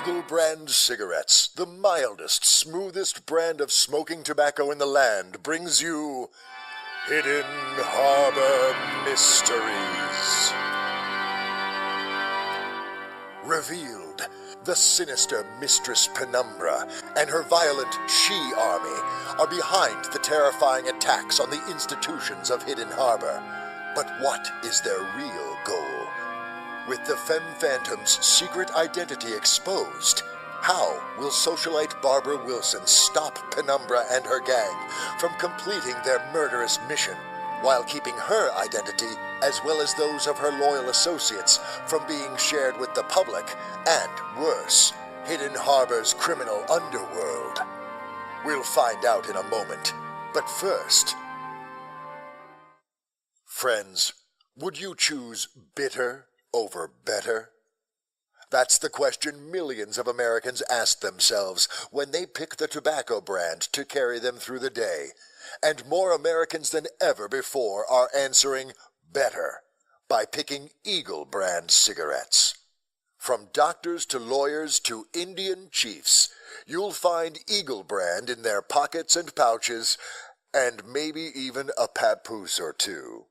Eagle brand cigarettes, the mildest, smoothest brand of smoking tobacco in the land, brings you Hidden Harbor Mysteries. Revealed, the sinister Mistress Penumbra and her violent she-army are behind the terrifying attacks on the institutions of Hidden Harbor. But what is their real goal? With the Femme Phantom's secret identity exposed, how will socialite Barbara Wilson stop Penumbra and her gang from completing their murderous mission, while keeping her identity, as well as those of her loyal associates, from being shared with the public and, worse, Hidden Harbor's criminal underworld? We'll find out in a moment, but first... Friends, would you choose bitter over better? That's the question millions of Americans ask themselves when they pick the tobacco brand to carry them through the day. And more Americans than ever before are answering better by picking Eagle brand cigarettes. From doctors to lawyers to Indian chiefs, you'll find Eagle brand in their pockets and pouches, and maybe even a papoose or two.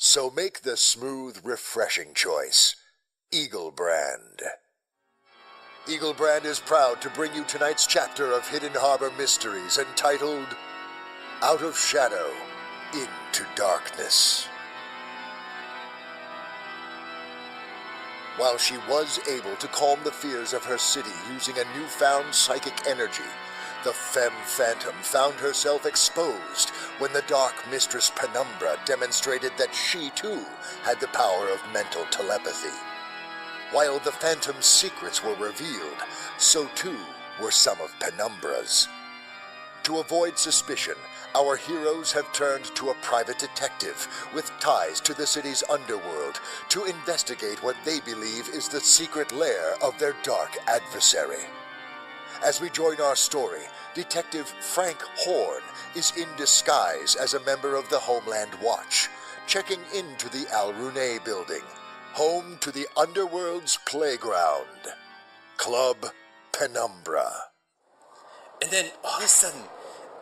So make the smooth, refreshing choice, Eagle brand. Eagle brand is proud to bring you tonight's chapter of Hidden Harbor Mysteries, entitled Out of Shadow into Darkness. While she was able to calm the fears of her city using a newfound psychic energy, the Femme Phantom found herself exposed when the dark Mistress Penumbra demonstrated that she, too, had the power of mental telepathy. While the Phantom's secrets were revealed, so too were some of Penumbra's. To avoid suspicion, our heroes have turned to a private detective with ties to the city's underworld to investigate what they believe is the secret lair of their dark adversary. As we join our story, Detective Frank Horn is in disguise as a member of the Homeland Watch, checking into the Alraune Building, home to the underworld's playground, Club Penumbra. And then all of a sudden,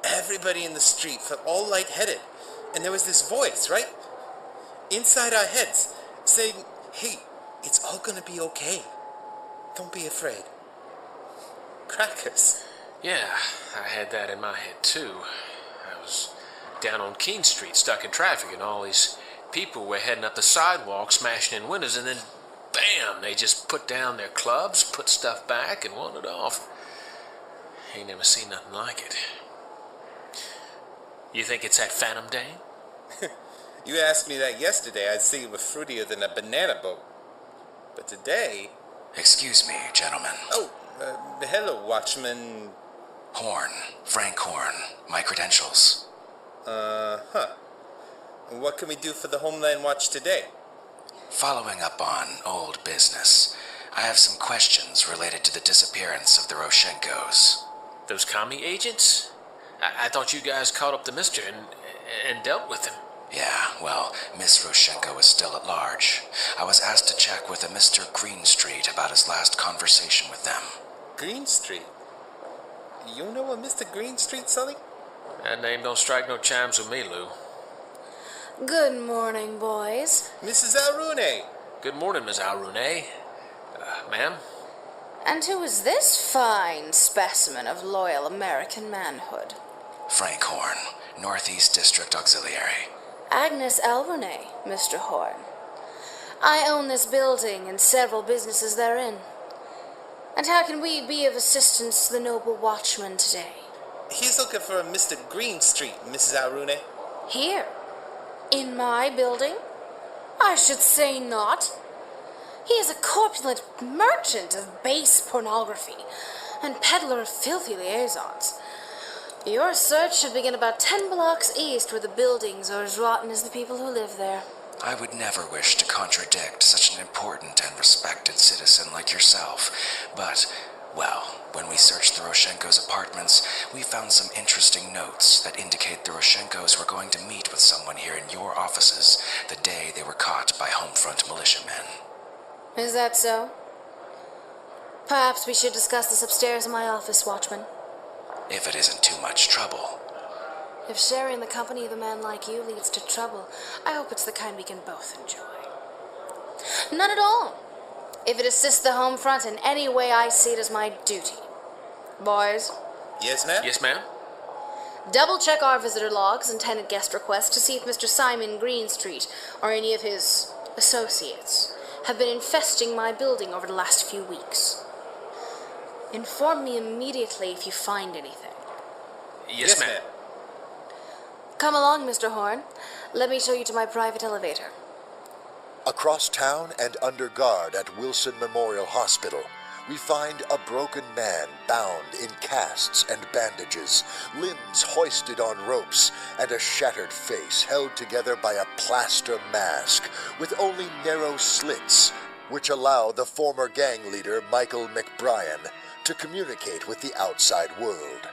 everybody in the street felt all lightheaded, and there was this voice, right? Inside our heads, saying, "Hey, it's all gonna be okay. Don't be afraid." Crackers. Yeah, I had that in my head too. I was down on King Street, stuck in traffic, and all these people were heading up the sidewalk, smashing in windows, and then, bam, they just put down their clubs, put stuff back, and wandered off. Ain't never seen nothing like it. You think it's that Phantom Dame? You asked me that yesterday, I'd say it was fruitier than a banana boat. But today... Excuse me, gentlemen. Oh, hello, Watchman... Horn. Frank Horn. My credentials. And what can we do for the Homeland Watch today? Following up on old business, I have some questions related to the disappearance of the Rosenkos. Those commie agents? I thought you guys caught up to Mister and dealt with him. Yeah, well, Miss Rosenko is still at large. I was asked to check with a Mr. Greenstreet about his last conversation with them. Greenstreet? You know a Mr. Greenstreet, Sully? That name don't strike no chimes with me, Lou. Good morning, boys. Mrs. Alraune. Good morning, Miss Alraune. Ma'am? And who is this fine specimen of loyal American manhood? Frank Horn, Northeast District Auxiliary. Agnes Alraune, Mr. Horn. I own this building and several businesses therein. And how can we be of assistance to the noble watchman today? He's looking for a Mr. Greenstreet, Mrs. Alraune. Here? In my building? I should say not. He is a corpulent merchant of base pornography and peddler of filthy liaisons. Your search should begin about 10 blocks east, where the buildings are as rotten as the people who live there. I would never wish to contradict such an important and respected citizen like yourself, but, well, when we searched the Rosenko's apartments, we found some interesting notes that indicate the Rosenkos were going to meet with someone here in your offices the day they were caught by Homefront militiamen. Is that so? Perhaps we should discuss this upstairs in my office, Watchman. If it isn't too much trouble. If sharing the company of a man like you leads to trouble, I hope it's the kind we can both enjoy. None at all. If it assists the home front in any way, I see it as my duty. Boys? Yes, ma'am? Yes, ma'am? Double-check our visitor logs and tenant guest requests to see if Mr. Simon Greenstreet or any of his associates have been infesting my building over the last few weeks. Inform me immediately if you find anything. Yes, ma'am. Come along, Mr. Horn. Let me show you to my private elevator. Across town and under guard at Wilson Memorial Hospital, we find a broken man bound in casts and bandages, limbs hoisted on ropes, and a shattered face held together by a plaster mask with only narrow slits, which allow the former gang leader Michael McBrion to communicate with the outside world.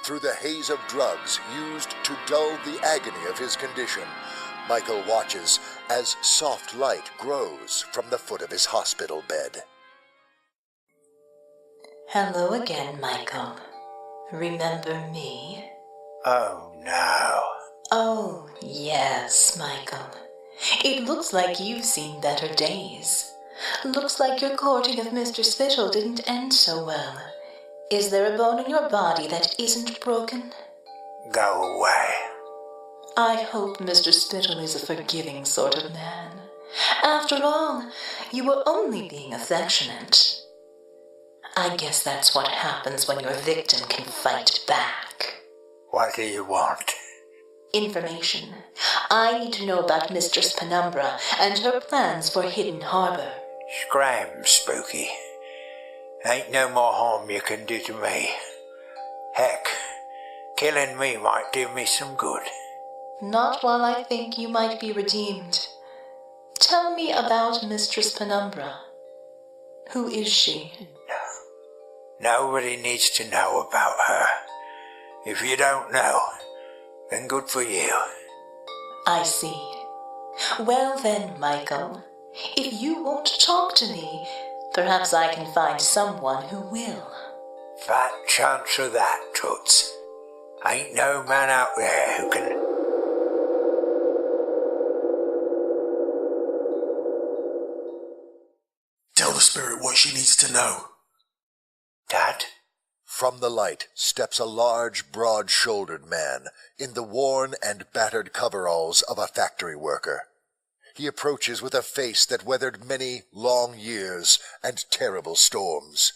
Through the haze of drugs used to dull the agony of his condition, Michael watches as soft light grows from the foot of his hospital bed. Hello again, Michael. Remember me? Oh, no. Oh, yes, Michael. It looks like you've seen better days. Looks like your courting of Mr. Spittle didn't end so well. Is there a bone in your body that isn't broken? Go away. I hope Mr. Spittle is a forgiving sort of man. After all, you were only being affectionate. I guess that's what happens when your victim can fight back. What do you want? Information. I need to know about Mistress Penumbra and her plans for Hidden Harbor. Scram, Spooky. Ain't no more harm you can do to me. Heck, killing me might do me some good. Not while I think you might be redeemed. Tell me about Mistress Penumbra. Who is she? Nobody needs to know about her. If you don't know, then good for you. I see. Well then, Michael, if you won't talk to me, perhaps I can find someone who will. Fat chance of that, Toots. Ain't no man out there who can... Tell the spirit what she needs to know. Dad? From the light steps a large, broad-shouldered man in the worn and battered coveralls of a factory worker. He approaches with a face that weathered many long years and terrible storms.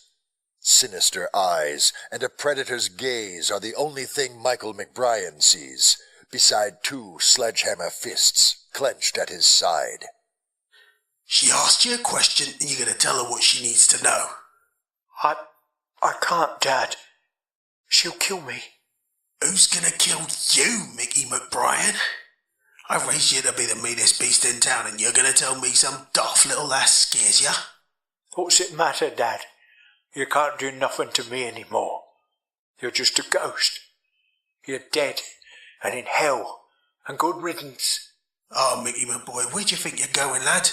Sinister eyes and a predator's gaze are the only thing Michael McBrion sees, beside two sledgehammer fists clenched at his side. She asked you a question and you're going to tell her what she needs to know. I can't, Dad. She'll kill me. Who's going to kill you, Mickey McBrion? I raised you to be the meanest beast in town and you're going to tell me some daft little lass scares ya? What's it matter, Dad? You can't do nothing to me anymore. You're just a ghost. You're dead and in hell and good riddance. Oh, Mickey, my boy, where do you think you're going, lad?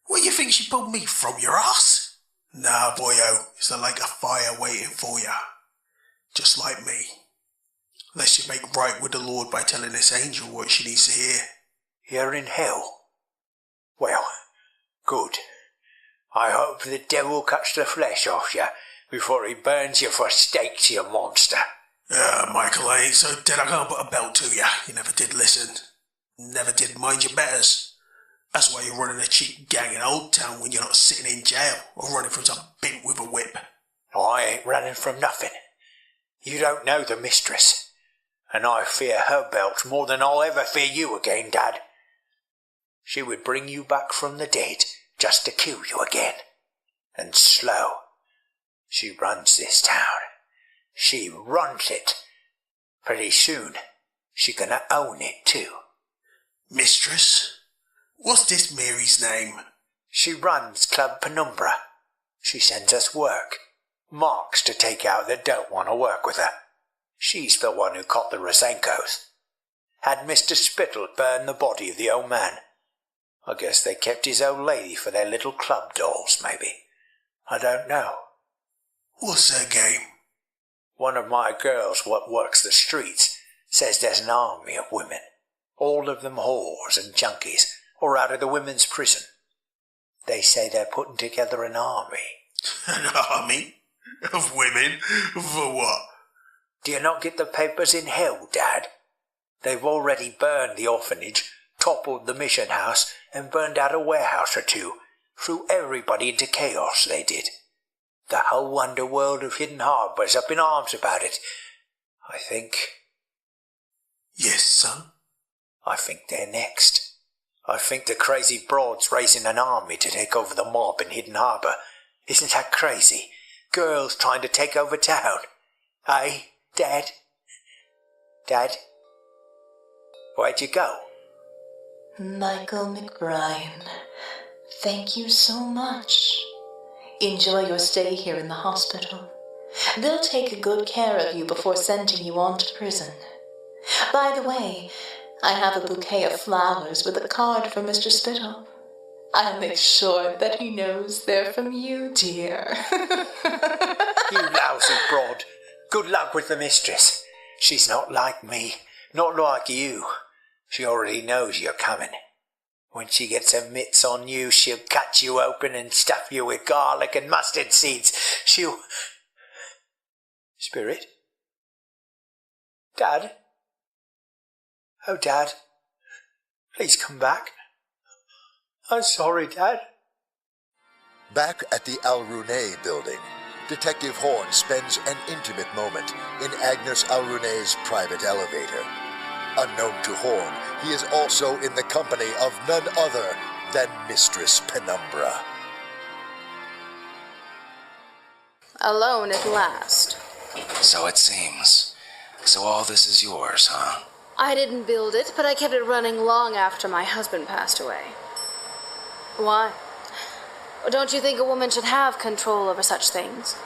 Where do you think she pulled me from, your ass? Nah, boyo, it's a lake of fire waiting for ya. Just like me. Unless you make right with the Lord by telling this angel what she needs to hear. You're in hell. Well, good. I hope the devil cuts the flesh off you before he burns you for steaks, you monster. Michael, I ain't so dead I can't put a belt to ya. You never did listen. Never did mind your betters. That's why you're running a cheap gang in Old Town when you're not sitting in jail or running from some bint with a whip. I ain't running from nothing. You don't know the mistress, and I fear her belt more than I'll ever fear you again, Dad. She would bring you back from the dead just to kill you again. And slow. She runs this town. She runs it. Pretty soon, she gonna own it too. Mistress? What's this Mary's name? She runs Club Penumbra. She sends us work. Marks to take out that don't want to work with her. She's the one who caught the Rosenkos. Had Mr. Spittle burn the body of the old man. I guess they kept his old lady for their little club dolls, maybe. I don't know. What's her game? One of my girls what works the streets says there's an army of women. All of them whores and junkies, or out of the women's prison. They say they're putting together an army. An army? Of women? For what? Do you not get the papers in hell, Dad? They've already burned the orphanage, toppled the mission house, and burned out a warehouse or two. Threw everybody into chaos, they did. The whole underworld of Hidden Harbor's up in arms about it. I think Yes, son? I think they're next. I think the crazy broad's raising an army to take over the mob in Hidden Harbor. Isn't that crazy? Girls trying to take over town. Eh, Dad? Dad? Where'd you go? Michael McBrion, thank you so much. Enjoy your stay here in the hospital. They'll take good care of you before sending you on to prison. By the way, I have a bouquet of flowers with a card from Mr. Spittle. I'll make sure that he knows they're from you, dear. You lousy broad. Good luck with the mistress. She's not like me, not like you. She already knows you're coming. When she gets her mitts on you, she'll cut you open and stuff you with garlic and mustard seeds. She'll... Spirit? Dad? Oh, Dad. Please come back. I'm sorry, Dad. Back at the Alraune Building, Detective Horn spends an intimate moment in Agnes Alraune's private elevator. Unknown to Horn, he is also in the company of none other than Mistress Penumbra. Alone at last. So it seems. So all this is yours, huh? I didn't build it, but I kept it running long after my husband passed away. Why? Don't you think a woman should have control over such things?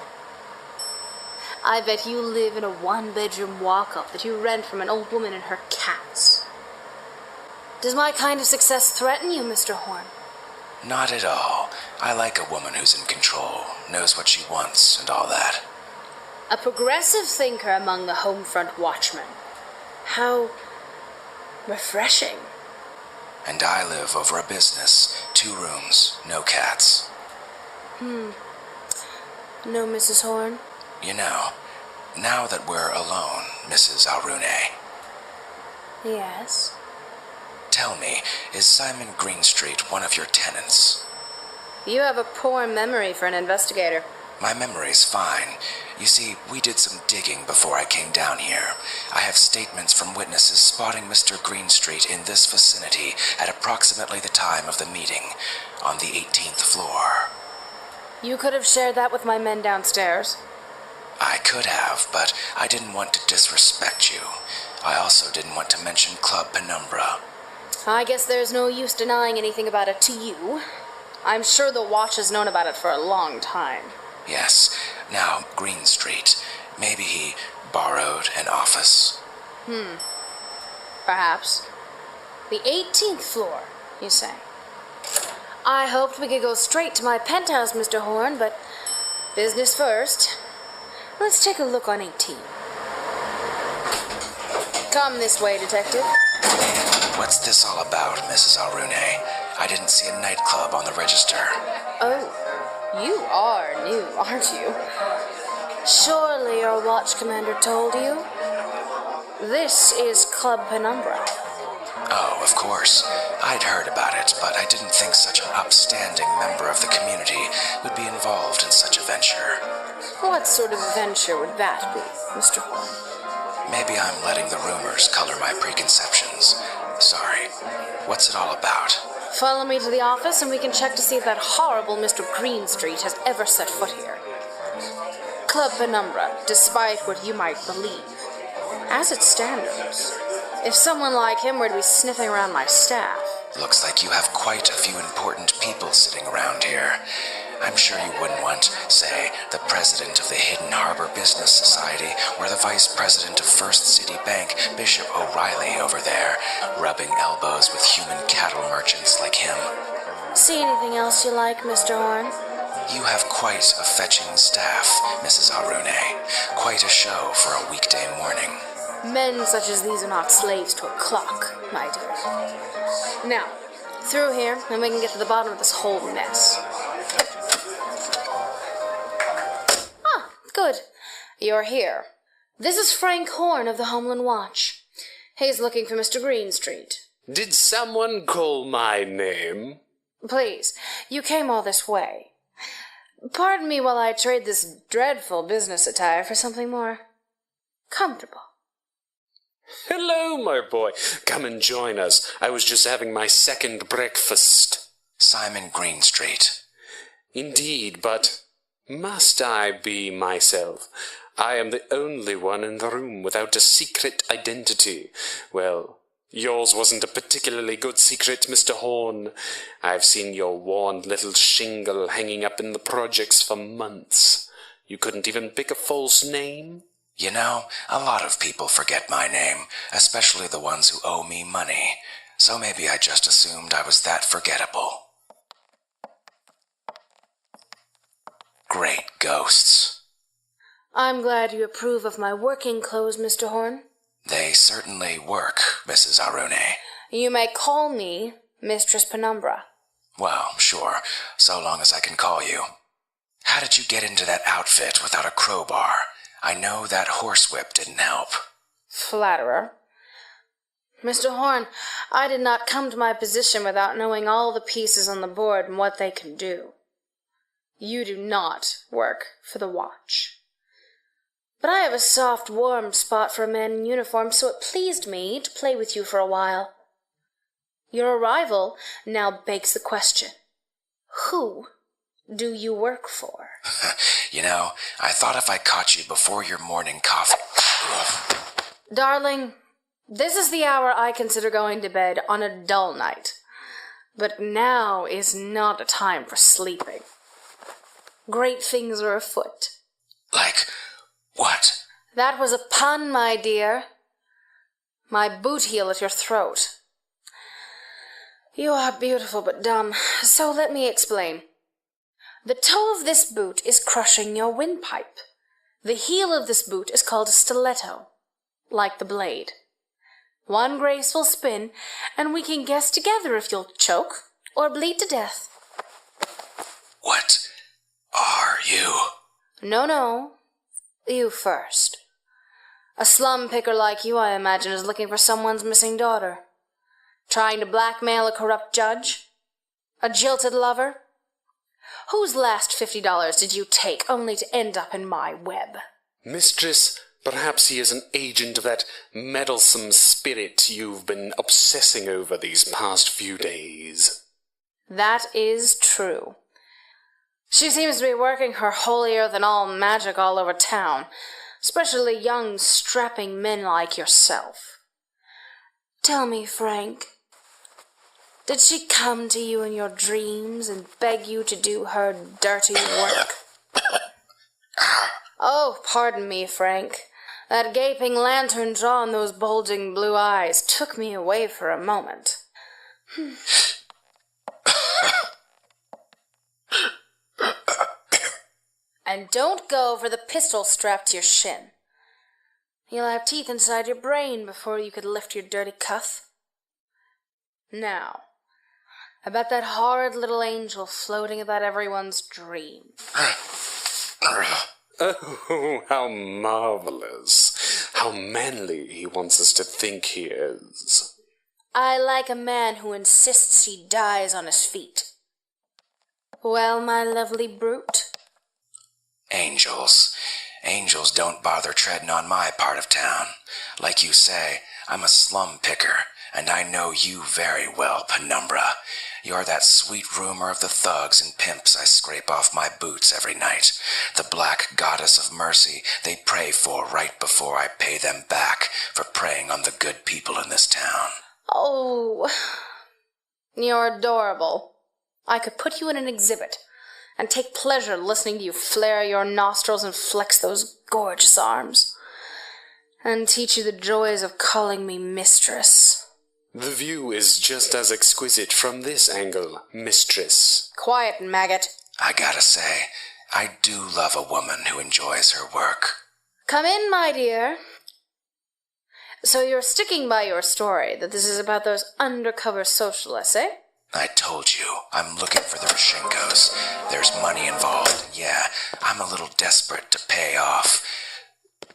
I bet you live in a one-bedroom walk-up that you rent from an old woman and her cats. Does my kind of success threaten you, Mr. Horn? Not at all. I like a woman who's in control, knows what she wants, and all that. A progressive thinker among the Homefront Watchmen. How refreshing. And I live over a business, 2 rooms, no cats. No, Mrs. Horn? You know, now that we're alone, Mrs. Alraune, Yes. tell me, is Simon Greenstreet one of your tenants? You have a poor memory for an investigator. My memory's fine. You see, we did some digging before I came down here. I have statements from witnesses spotting Mr. Greenstreet in this vicinity at approximately the time of the meeting, on the 18th floor. You could have shared that with my men downstairs. I could have, but I didn't want to disrespect you. I also didn't want to mention Club Penumbra. I guess there's no use denying anything about it to you. I'm sure the Watch has known about it for a long time. Yes, now Greenstreet. Maybe he borrowed an office. Perhaps. The 18th floor, you say? I hoped we could go straight to my penthouse, Mr. Horn, but business first. Let's take a look on 18. Come this way, Detective. What's this all about, Mrs. Alraune? I didn't see a nightclub on the register. Oh, you are new, aren't you? Surely your watch commander told you? This is Club Penumbra. Oh, of course. I'd heard about it, but I didn't think such an upstanding member of the community would be involved in such a venture. What sort of venture would that be, Mr. Horn? Maybe I'm letting the rumors color my preconceptions. Sorry. What's it all about? Follow me to the office and we can check to see if that horrible Mr. Greenstreet has ever set foot here. Club Penumbra, despite what you might believe, as it stands, if someone like him were to be sniffing around my staff... Looks like you have quite a few important people sitting around here. I'm sure you wouldn't want, say, the president of the Hidden Harbor Business Society or the vice president of First City Bank, Bishop O'Reilly, over there, rubbing elbows with human cattle merchants like him. See anything else you like, Mr. Horn? You have quite a fetching staff, Mrs. Alraune. Quite a show for a weekday morning. Men such as these are not slaves to a clock, my dear. Now, through here, and we can get to the bottom of this whole mess. Ah, good. You're here. This is Frank Horn of the Homeland Watch. He's looking for Mr. Greenstreet. Did someone call my name? Please, you came all this way. Pardon me while I trade this dreadful business attire for something more comfortable. Hello, my boy. Come and join us. I was just having my second breakfast. Simon Greenstreet. Indeed, but must I be myself? I am the only one in the room without a secret identity. Well, yours wasn't a particularly good secret, Mr. Horn. I've seen your worn little shingle hanging up in the projects for months. You couldn't even pick a false name? You know, a lot of people forget my name, especially the ones who owe me money. So maybe I just assumed I was that forgettable. Great ghosts. I'm glad you approve of my working clothes, Mr. Horn. They certainly work, Mrs. Alraune. You may call me Mistress Penumbra. Well, sure, so long as I can call you. How did you get into that outfit without a crowbar? I know that horsewhip didn't help. Flatterer. Mr. Horn, I did not come to my position without knowing all the pieces on the board and what they can do. You do not work for the Watch. But I have a soft, warm spot for a man in uniform, so it pleased me to play with you for a while. Your arrival now begs the question, who do you work for? You know, I thought if I caught you before your morning coffee... Darling, this is the hour I consider going to bed on a dull night. But now is not a time for sleeping. Great things are afoot. Like what? That was a pun, my dear. My boot heel at your throat. You are beautiful but dumb, so let me explain. The toe of this boot is crushing your windpipe. The heel of this boot is called a stiletto, like the blade. One graceful spin, and we can guess together if you'll choke or bleed to death. What are you? No. You first. A slum picker like you, I imagine, is looking for someone's missing daughter. Trying to blackmail a corrupt judge? A jilted lover? Whose last $50 did you take only to end up in my web? Mistress, perhaps he is an agent of that meddlesome spirit you've been obsessing over these past few days. That is true. She seems to be working her holier-than-all magic all over town, especially young, strapping men like yourself. Tell me, Frank, did she come to you in your dreams and beg you to do her dirty work? Oh, pardon me, Frank. That gaping lantern jaw and those bulging blue eyes took me away for a moment. And don't go for the pistol strapped to your shin. You'll have teeth inside your brain before you could lift your dirty cuff. Now, about that horrid little angel floating about everyone's dream. Oh, how marvelous. How manly he wants us to think he is. I like a man who insists he dies on his feet. Well, my lovely brute? Angels. Angels don't bother treading on my part of town. Like you say, I'm a slum picker, and I know you very well, Penumbra. You're that sweet rumor of the thugs and pimps I scrape off my boots every night. The black goddess of mercy they pray for right before I pay them back for preying on the good people in this town. Oh, you're adorable. I could put you in an exhibit and take pleasure listening to you flare your nostrils and flex those gorgeous arms, and teach you the joys of calling me mistress. The view is just as exquisite from this angle, mistress. Quiet, maggot. I gotta say, I do love a woman who enjoys her work. Come in, my dear. So you're sticking by your story that this is about those undercover socialists, eh? I told you, I'm looking for the Rosenkos. There's money involved. Yeah, I'm a little desperate to pay off.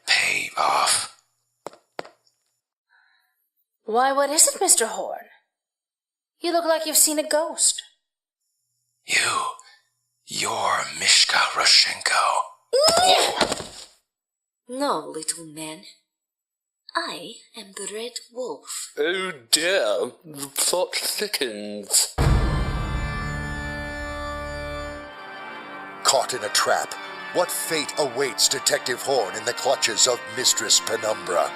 Pay off. Why, what is it, Mr. Horn? You look like you've seen a ghost. You're Mishka Rosenko. No, little man. I am the Red Wolf. Oh dear, the plot thickens. Caught in a trap, what fate awaits Detective Horn in the clutches of Mistress Penumbra?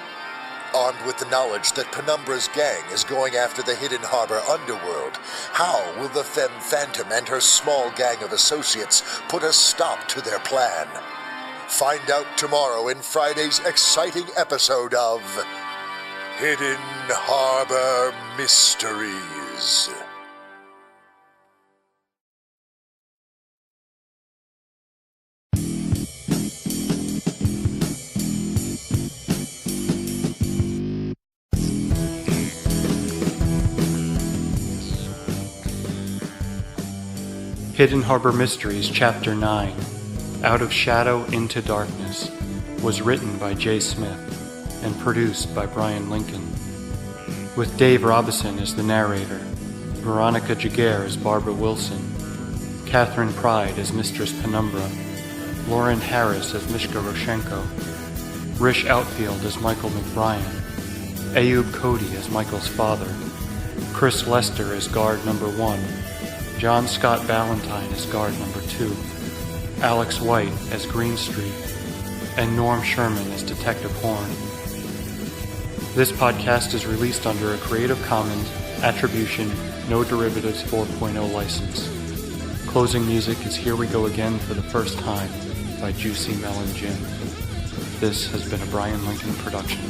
Armed with the knowledge that Penumbra's gang is going after the Hidden Harbor underworld, how will the Femme Phantom and her small gang of associates put a stop to their plan? Find out tomorrow in Friday's exciting episode of Hidden Harbor Mysteries. Hidden Harbor Mysteries Chapter 9, Out of Shadow into Darkness, was written by J. Smith and produced by Brian Lincoln, with Dave Robison as the narrator, Veronica Giguere as Barbara Wilson, Kathryn Pryde as Mistress Penumbra, Lauren Harris as Mishka Rosenko, Rish Outfield as Michael McBrion, Ayoub Khote as Michael's father, Chris Lester as guard number 1, John Scott Ballentine as guard number 2, Alex White as Greenstreet, and Norm Sherman as Detective Horn. This podcast is released under a Creative Commons Attribution No Derivatives 4.0 license. Closing music is Here We Go Again for the First Time by Juicy Melon Jim. This has been a Brian Lincoln production.